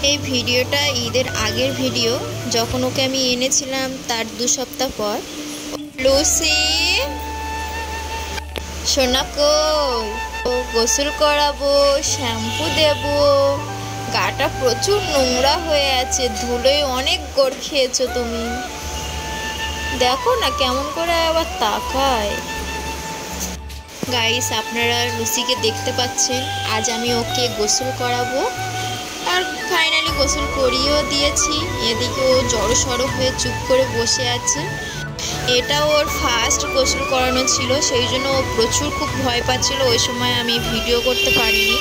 এই ভিডিওটা ঈদের আগের ভিডিও, যখন ওকে আমি এনেছিলাম তার 2 সপ্তাহ পর। লুসি সোনা কই, গোসল করাবো, শ্যাম্পু দেব, গাটা প্রচুর নোংরা হয়ে আছে, ধুলোয় অনেক গোড় খেয়েছো তুমি। দেখো না কেমন করে আবার তাকায়। গাইস, আপনারা লুসিকে দেখতে পাচ্ছেন। আজ আমি ওকে গোসল করাবো, আর ফাইনালি গোসল করিয়েও দিয়েছি। এদিকে ও জড়সড় হয়ে চুপ করে বসে আছে। এটা ওর ফার্স্ট গোসল করানো ছিল, সেই জন্য ও প্রচুর খুব ভয় পাচ্ছিল। ওই সময় আমি ভিডিও করতে পারিনি।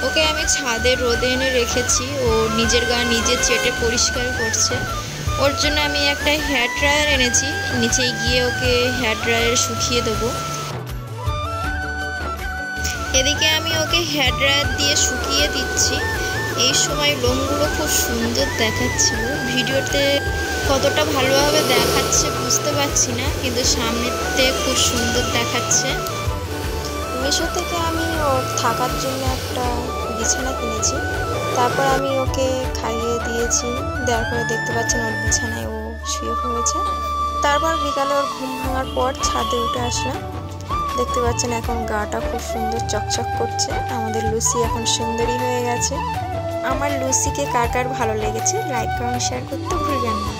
ওকে আমি ছাদে রোদে এনে রেখেছি, ও নিজের গা নিজে চেটে পরিষ্কার করছে। ওর জন্য আমি একটা হেয়ার ড্রায়ার এনেছি, নিচে গিয়ে ওকে হেয়ার ড্রায়ার শুকিয়ে দেবো। এদিকে আমি ওকে হেয়ার ড্রায়ার দিয়ে শুকিয়ে দিচ্ছি। এই সময় লোমগুলো খুব সুন্দর দেখাচ্ছিল। ভিডিওতে কতটা ভালোভাবে দেখাচ্ছে বুঝতে পারছি না, কিন্তু সামনেতে খুব সুন্দর দেখাচ্ছে। মিশো থেকে আমি ওর থাকার জন্য একটা বিছানা কিনেছি। তারপর আমি ওকে খাইয়ে দিয়েছি, দেওয়ার পরে দেখতে পাচ্ছেন ওর বিছানায় ও শুয়ে পড়েছে। তারপর বিকালে ওর ঘুম ভাঙার পর ছাদে উঠে আসলাম। দেখতে পাচ্ছেন এখন গাটা খুব সুন্দর চকচক করছে। আমাদের লুসি এখন সুন্দরী হয়ে গেছে। আমার লুসিকে কার কার ভালো লেগেছে লাইক কমেন্ট শেয়ার করতে ভুলবেন না।